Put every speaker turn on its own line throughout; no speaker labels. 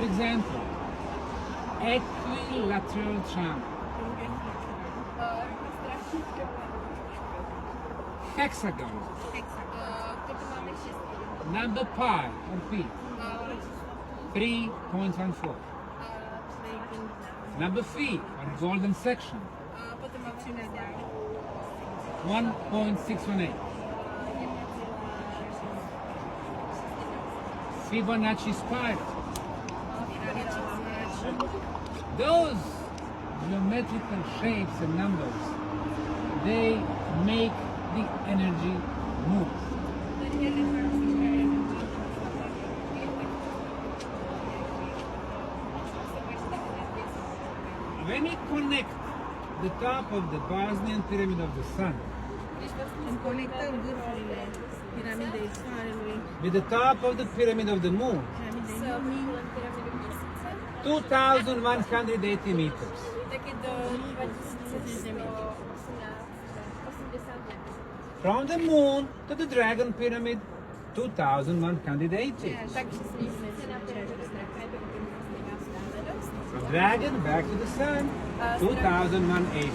For example, equilateral triangle, hexagon, number pi or p, 3.14. Number phi or golden section, 1.618. Fibonacci spiral. Those geometrical shapes and numbers, they make the energy move. When we connect the top of the Bosnian pyramid of the sun with the top of the pyramid of the moon, 2,180 meters. From the moon to the dragon pyramid, 2,180. From dragon back to the sun, 2,180.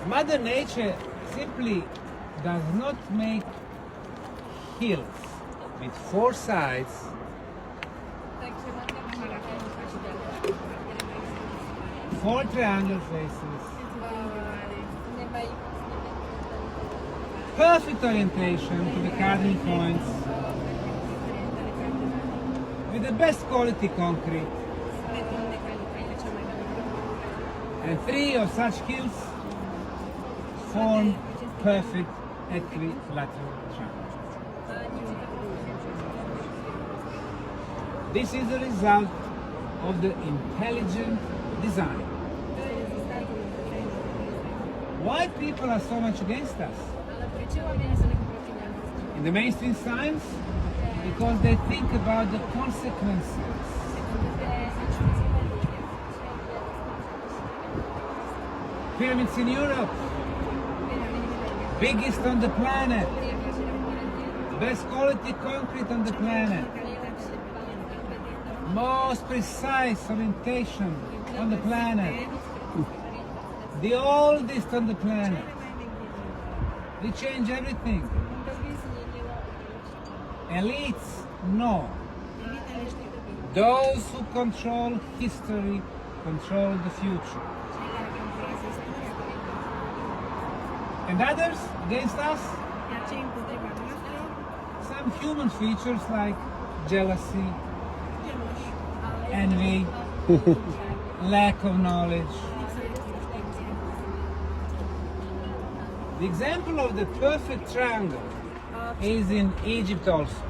Mother Nature simply does not make hills with 4 sides, 4 triangle faces, perfect orientation to the cardinal points, with the best quality concrete, and 3 of such hills form perfect equilateral triangles. This is the result of the intelligent design. Why people are so much against us? In the mainstream science, because they think about the consequences. Pyramids in Europe, biggest on the planet, best quality concrete on the planet, most precise orientation on the planet, the oldest on the planet. They change everything. Elites, no. Those who control history control the future. And others against us? Some human features like jealousy, envy, lack of knowledge. The example of the perfect triangle is in Egypt also.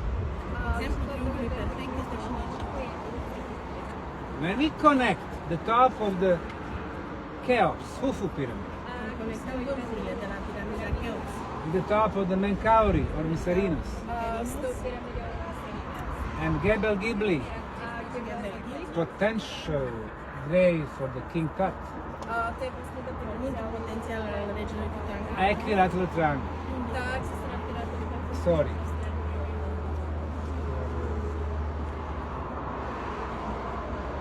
When we connect the top of the Cheops, Khufu pyramid, the top of the Menkauri or Mycerinus, and Gebel Gibli, potential grave for the King Tut, equilateral triangle. Sorry.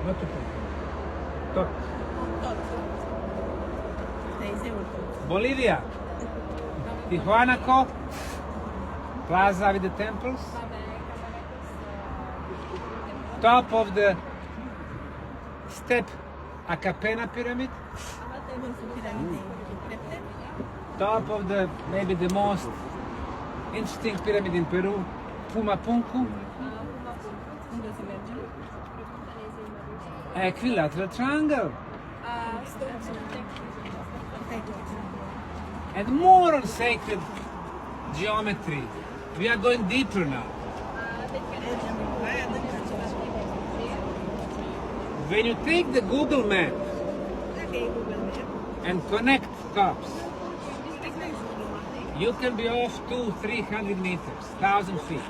Not to Tot. Bolivia, Tijuanaco, plaza with the temples, top of the step Acapena pyramid, top of the maybe the most interesting pyramid in Peru, Pumapunku, equilateral triangle. And more on sacred geometry. We are going deeper now. When you take the Google map and connect tops, you can be off 200-300 meters, 1,000 feet.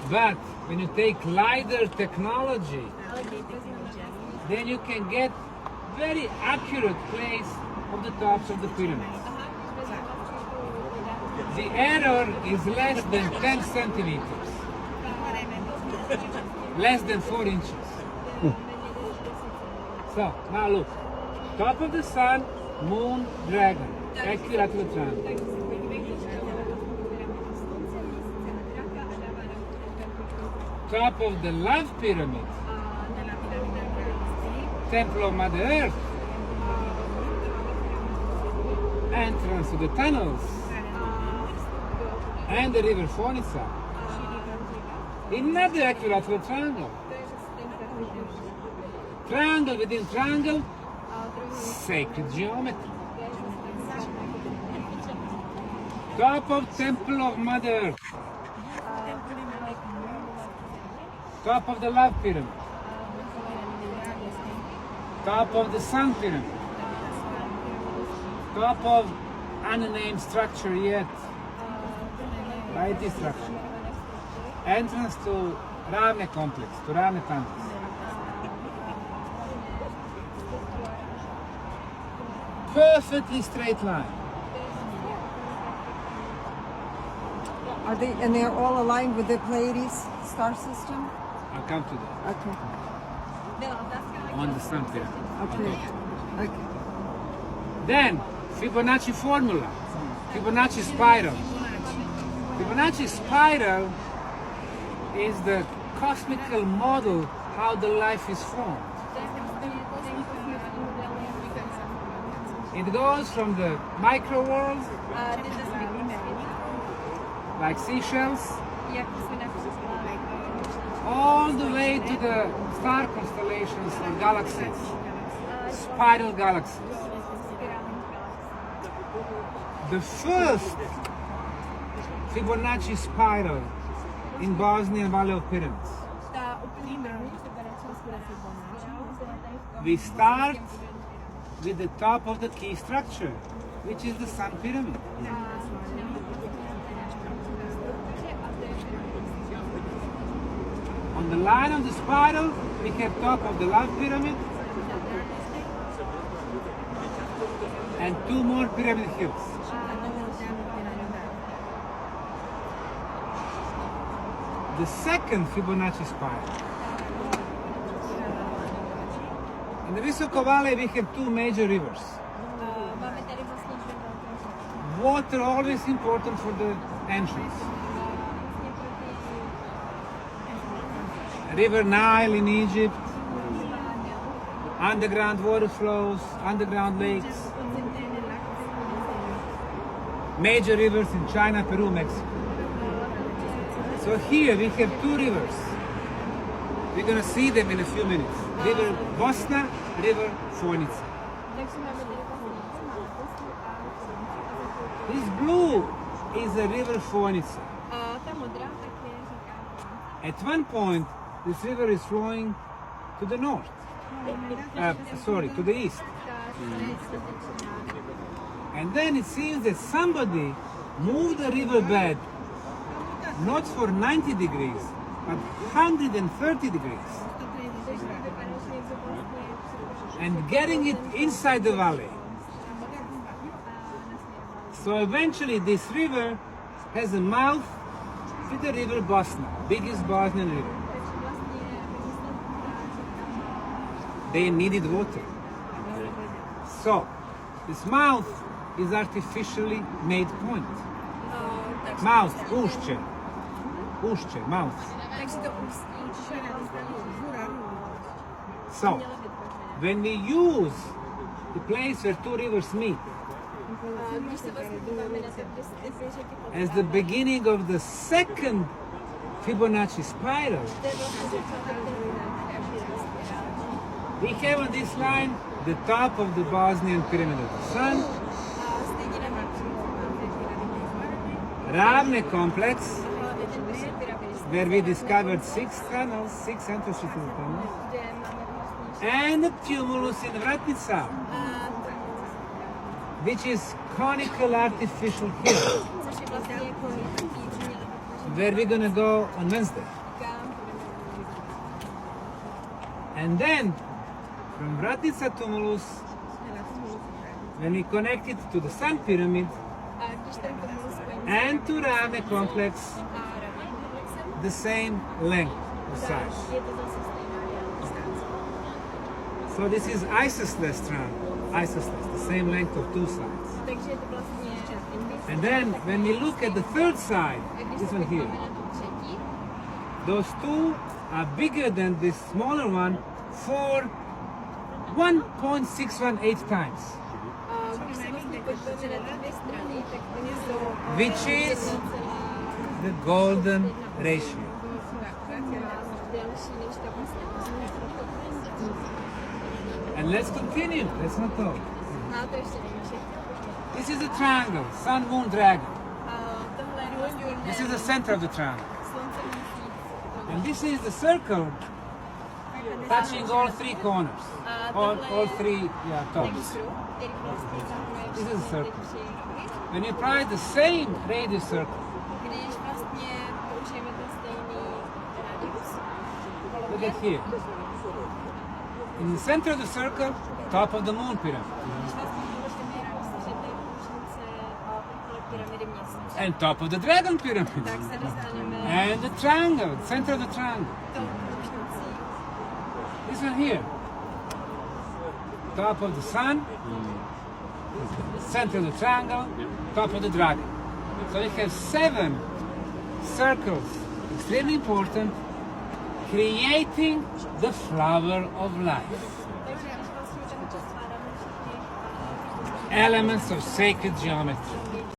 But when you take LiDAR technology, then you can get very accurate place of the tops of the pyramids. The error is less than 10 centimeters. Less than 4 inches. So, now look. Top of the sun, moon, dragon. Equilateral triangle. Top of the love pyramid. Temple of Mother Earth. Entrance to the tunnels. And the river Fonica. Another equilateral triangle. Triangle within triangle. Sacred geometry. Top of Temple of Mother Earth. Top of the Love Pyramid. Top of the Sun Pyramid. Top of unnamed structure yet. Mighty structure. Entrance to Ravne complex, to Ravne tunnels. Perfectly straight line.
Are they, and they're all aligned with the Pleiades star system?
I'll come to that.
Okay.
On the Sun Pyramid.
Okay. Okay.
Then, Fibonacci formula. Fibonacci spiral. Fibonacci spiral is the cosmical model how the life is formed. It goes from the micro world, like seashells, all the way to the star constellations and galaxies, spiral galaxies. The first Fibonacci spiral in Bosnian Valley of Pyramids. We start with the top of the key structure, which is the Sun Pyramid. On the line of the spiral, we have top of the Love Pyramid and 2 more pyramid hills. The second Fibonacci spiral. In the Visoko Valley, we have 2 major rivers. Water always important for the entrance. River Nile in Egypt, underground water flows, underground lakes, major rivers in China, Peru, Mexico. So here we have 2 rivers. We're going to see them in a few minutes. River Bosna, River Fonica. This blue is the River Fonica. At one point, this river is flowing to the north. To the east. And then it seems that somebody moved the riverbed not for 90 degrees, but 130 degrees. And getting it inside the valley. So eventually this river has a mouth with the river Bosna, biggest Bosnian river. They needed water. So this mouth is artificially made point. Mouth, ušće. Ušće, mouth. So, when we use the place where 2 rivers meet as the beginning of the second Fibonacci spiral, we have on this line the top of the Bosnian Pyramid of the Sun, Ravne complex, where we discovered 6 tunnels, 6 entrances to the tunnels, and the tumulus in Vratnica, which is conical artificial hill, where we're going to go on Wednesday. And then, from Vratnica tumulus, when we connect it to the Sun Pyramid, and to Rame complex the same length of size. So this is isosceles triangle, isosceles, the same length of two sides.
Takže je to vlastně
And then when we look at the third side, this one here, those two are bigger than this smaller one for 1.618 times,
když se vlastně podpoří na ty dvě strany, tak oni jsou
which is the golden ratio.
delší než ta vlastně.
And let's continue, let's not talk.
No, to ještě není všechno.
This is a triangle, sun, moon, dragon.
Tohle je důležité.
This is the center of the triangle.
Slunce, měsíc.
And this is the circle touching all three corners, all three tops. This is a circle. When you apply the same radius circle,
Když vlastně použijeme ten stejný radius,
look at here. In the center of the circle, top of the moon pyramid.
když vlastně použijeme radius, že ty končnice vrchol pyramidy měsíce,
And top of the dragon pyramid.
tak se dostaneme
And the triangle, center of the triangle.
tou končnicí.
This one here. Top of the sun, center of the triangle, top of the dragon. So we have 7 circles, extremely important, creating the flower of life.
Takže když vlastně tam skládáme všechny
Elements of sacred geometry.